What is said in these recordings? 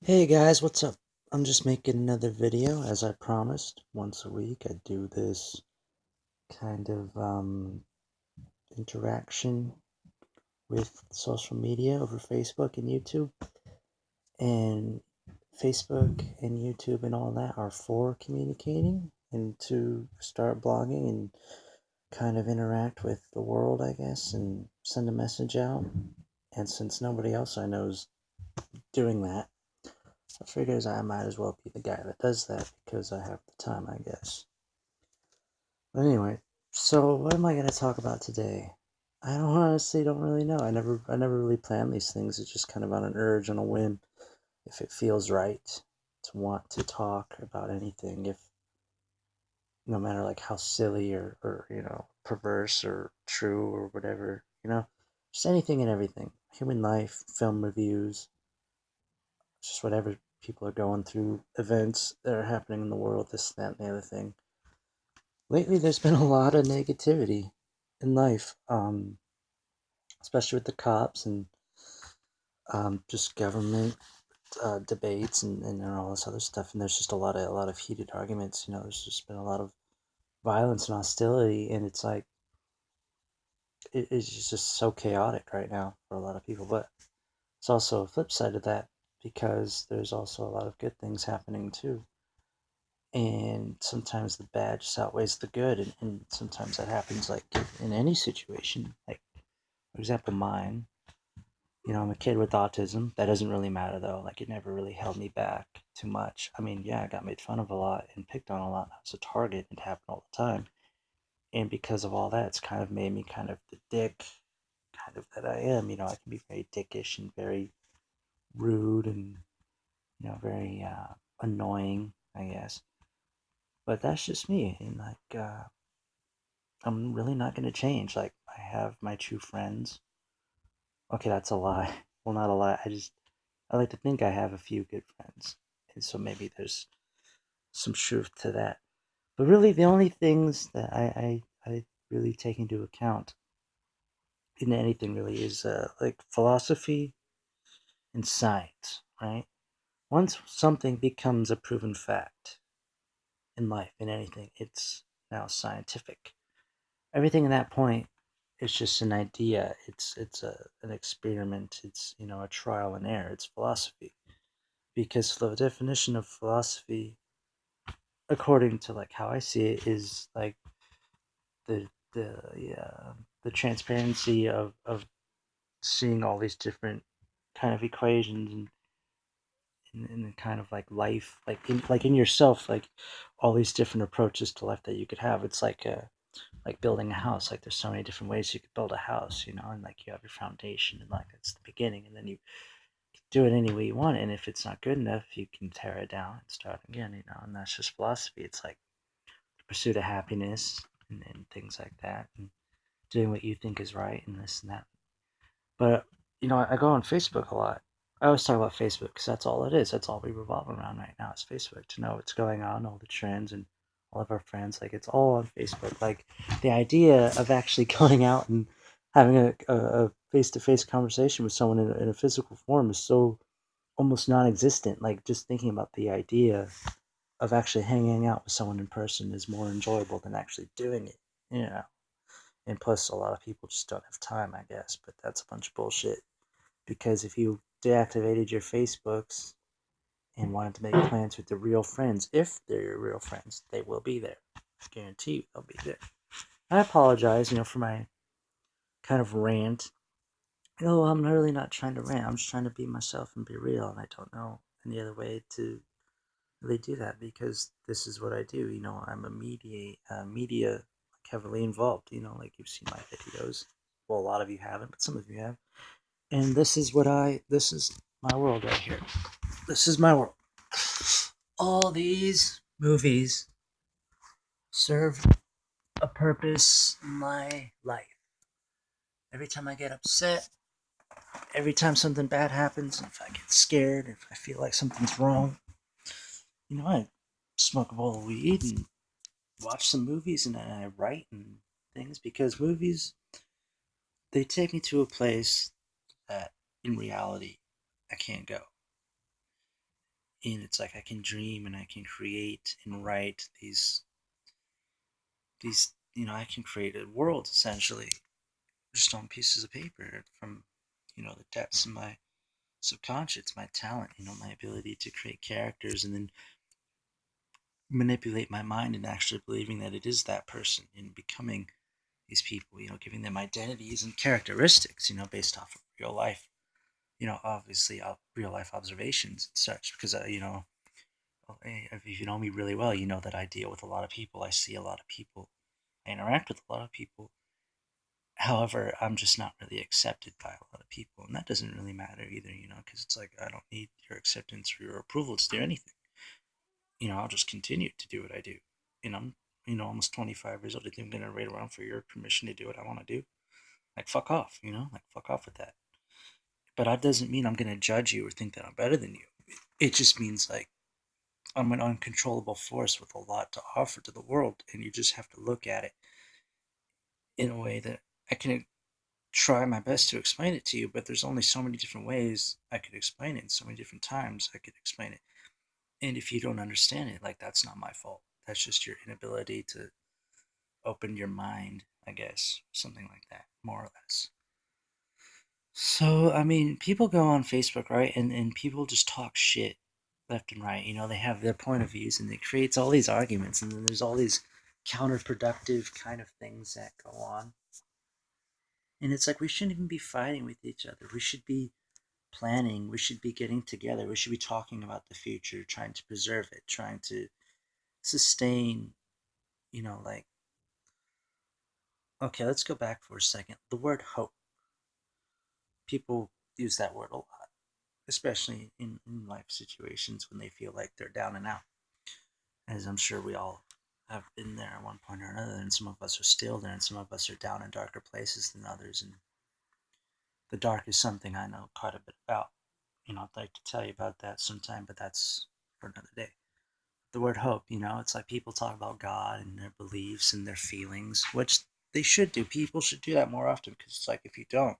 Hey guys, what's up? I'm just making another video as I promised. Once a week I do this kind of interaction with social media over Facebook and YouTube. And Facebook and YouTube and all that are for communicating and to start blogging and kind of interact with the world, I guess, and send a message out. And since nobody else I know is doing that, I figures I might as well be the guy that does that because I have the time, I guess. But anyway, so what am I going to talk about today? I honestly don't really know. I never really plan these things. It's just kind of on an urge, on a whim, if it feels right to want to talk about anything, if no matter like how silly or perverse or true or whatever, just anything and everything. Human life, film reviews, just whatever people are going through, events that are happening in the world, this, that, and the other thing. Lately, there's been a lot of negativity in life, especially with the cops and just government debates and all this other stuff. And there's just a lot of heated arguments. There's just been a lot of violence and hostility, and it's like it's just so chaotic right now for a lot of people. But it's also a flip side of that because there's also a lot of good things happening too. And sometimes the bad just outweighs the good, and sometimes that happens like in any situation. Like, for example, mine. I'm a kid with autism. That doesn't really matter though. Like, it never really held me back too much. I mean, yeah, I got made fun of a lot and picked on a lot. I was a target. It happened all the time. And because of all that, it's kind of made me kind of the dick kind of that I am. I can be very dickish and very rude and, very annoying, I guess. But that's just me. And like, I'm really not going to change. Like, I have my true friends. Okay, that's a lie. Well, not a lie. I like to think I have a few good friends, and so maybe there's some truth to that. But really, the only things that I really take into account in anything really is like philosophy and science, right? Once something becomes a proven fact in life, in anything, it's now scientific. Everything in that point is just an idea. An experiment. It's a trial and error. It's philosophy because the definition of philosophy, according to like how I see it, is like the the transparency of seeing all these different kind of equations and kind of like life, like in yourself, like all these different approaches to life that you could have. It's like building a house. Like, there's so many different ways you could build a house, and like you have your foundation, and like that's the beginning, and then you do it any way you want it. And if it's not good enough, you can tear it down and start again. And that's just philosophy. It's like the pursuit of happiness and things like that, and doing what you think is right and this and that. But I go on Facebook a lot. I always talk about Facebook because that's all it is. That's all we revolve around right now is Facebook, to know what's going on, all the trends, and all of our friends. Like, it's all on Facebook. Like, the idea of actually going out and having a face-to-face conversation with someone in a physical form is so almost non-existent. Like, just thinking about the idea of actually hanging out with someone in person is more enjoyable than actually doing it. You know. And plus, a lot of people just don't have time, I guess. But that's a bunch of bullshit. Because if you deactivated your Facebooks and wanted to make plans with your real friends, if they're your real friends, they will be there. I guarantee you they'll be there. I apologize, for my kind of rant. I'm really not trying to rant. I'm just trying to be myself and be real. And I don't know any other way to really do that because this is what I do. I'm a media like heavily involved. Like, you've seen my videos. Well, a lot of you haven't, but some of you have. And this is my world right here. This is my world. All these movies serve a purpose in my life. Every time I get upset, every time something bad happens, if I get scared, if I feel like something's wrong, I smoke a bowl of weed and watch some movies, and then I write and things because movies, they take me to a place that in reality I can't go. And it's like I can dream and I can create and write these I can create a world essentially just on pieces of paper from the depths of my subconscious, my talent, my ability to create characters and then manipulate my mind and actually believing that it is that person and becoming these people, giving them identities and characteristics, based off of real life, obviously real life observations and such. Because, if you know me really well, you know that I deal with a lot of people. I see a lot of people. I interact with a lot of people. However, I'm just not really accepted by a lot of people. And that doesn't really matter either, because it's like I don't need your acceptance or your approval to do anything. I'll just continue to do what I do. And I'm, almost 25 years old. I think I'm going to wait around for your permission to do what I want to do. Like, fuck off, like, fuck off with that. But that doesn't mean I'm going to judge you or think that I'm better than you. It just means, like, I'm an uncontrollable force with a lot to offer to the world. And you just have to look at it in a way that I can try my best to explain it to you, but there's only so many different ways I could explain it, and so many different times I could explain it. And if you don't understand it, like, that's not my fault. That's just your inability to open your mind, I guess, something like that, more or less. So, I mean, people go on Facebook, right? And people just talk shit left and right. They have their point of views and it creates all these arguments. And then there's all these counterproductive kind of things that go on. And it's like we shouldn't even be fighting with each other. We should be planning. We should be getting together. We should be talking about the future, trying to preserve it, trying to sustain, like, okay, let's go back for a second. The word hope. People use that word a lot, especially in life situations when they feel like they're down and out. As I'm sure we all have been there at one point or another, and some of us are still there, and some of us are down in darker places than others. And the dark is something I know quite a bit about. I'd like to tell you about that sometime, but that's for another day. The word hope, it's like people talk about God and their beliefs and their feelings, which they should do. People should do that more often because it's like if you don't,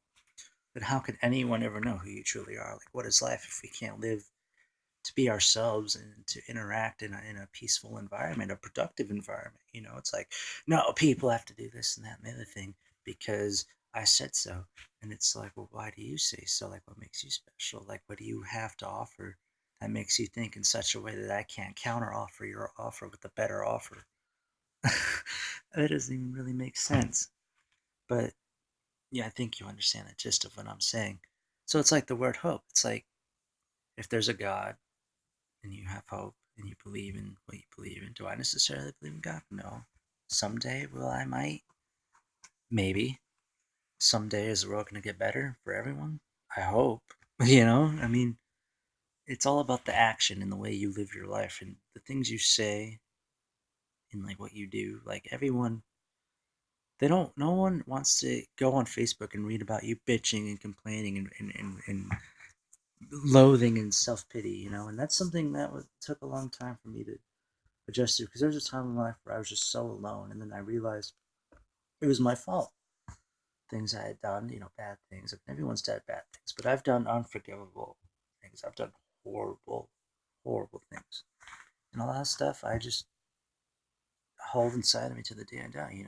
then how could anyone ever know who you truly are? Like, what is life if we can't live to be ourselves and to interact in a peaceful environment, a productive environment? It's like, no, people have to do this and that and the other thing because I said so. And it's like, well, why do you say so? Like, what makes you special? Like, what do you have to offer that makes you think in such a way that I can't counter offer your offer with a better offer? That doesn't even really make sense. But yeah, I think you understand the gist of what I'm saying. So it's like the word hope. It's like if there's a God and you have hope and you believe in what you believe in, do I necessarily believe in God? No. Someday will I might? Maybe. Someday is the world going to get better for everyone? I hope. I mean, it's all about the action and the way you live your life and the things you say and like what you do. Like everyone, they don't. No one wants to go on Facebook and read about you bitching and complaining and loathing and self pity. And that's something that took a long time for me to adjust to because there was a time in life where I was just so alone, and then I realized it was my fault. Things I had done, bad things. I mean, everyone's done bad things, but I've done unforgivable things. I've done horrible, horrible things, and a lot of stuff I just hold inside of me to the day I die.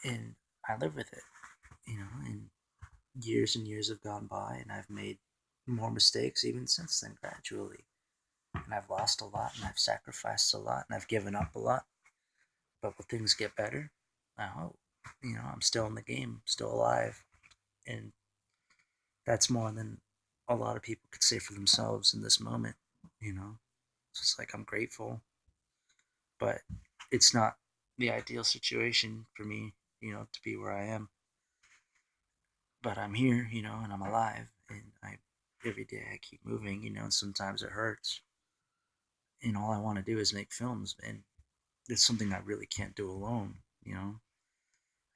And I live with it. And years and years have gone by, and I've made more mistakes even since then, gradually. And I've lost a lot, and I've sacrificed a lot, and I've given up a lot. But will things get better? I hope. I'm still in the game, still alive, and that's more than a lot of people could say for themselves in this moment. It's just like I'm grateful, but it's not the ideal situation for me, to be where I am. But I'm here, and I'm alive, and I every day I keep moving, and sometimes it hurts. And all I want to do is make films, and it's something I really can't do alone.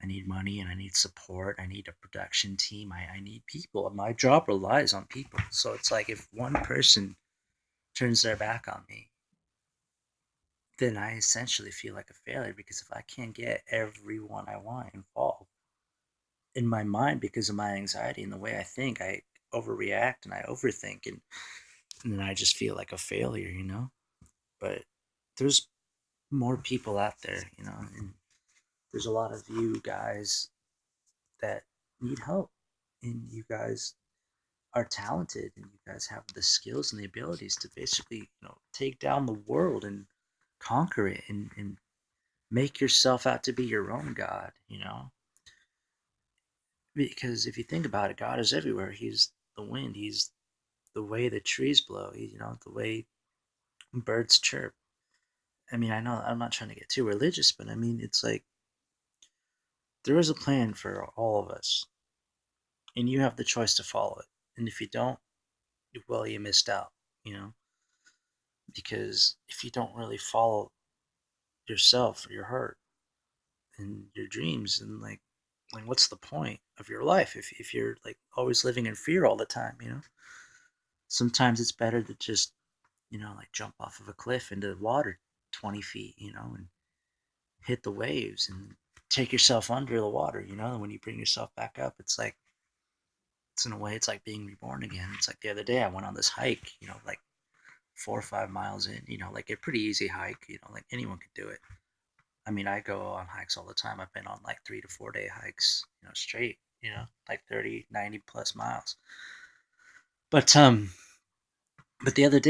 I need money and I need support. I need a production team. I need people. My job relies on people. So it's like if one person turns their back on me, then I essentially feel like a failure because if I can't get everyone I want involved in my mind because of my anxiety and the way I think, I overreact and I overthink. And and then I just feel like a failure, you know. But there's more people out there, you know, and there's a lot of you guys that need help, and you guys are talented, and you guys have the skills and the abilities to basically, take down the world and conquer it, and make yourself out to be your own god, because if you think about it, God is everywhere. He's the wind, he's the way the trees blow, the way birds chirp. I mean, I know I'm not trying to get too religious, but I mean, it's like there is a plan for all of us, and you have the choice to follow it. And if you don't, well, you missed out, you know, because if you don't really follow yourself or your heart and your dreams, and like what's the point of your life if you're like always living in fear all the time, Sometimes it's better to just, like jump off of a cliff into the water 20 feet, and hit the waves and take yourself under the water, and when you bring yourself back up, it's like, it's in a way, it's like being reborn again. It's like the other day I went on this hike, like 4 or 5 miles in, like a pretty easy hike, like anyone could do it. I mean, I go on hikes all the time. I've been on like 3 to 4 day hikes, straight, like 30, 90 plus miles. But but the other day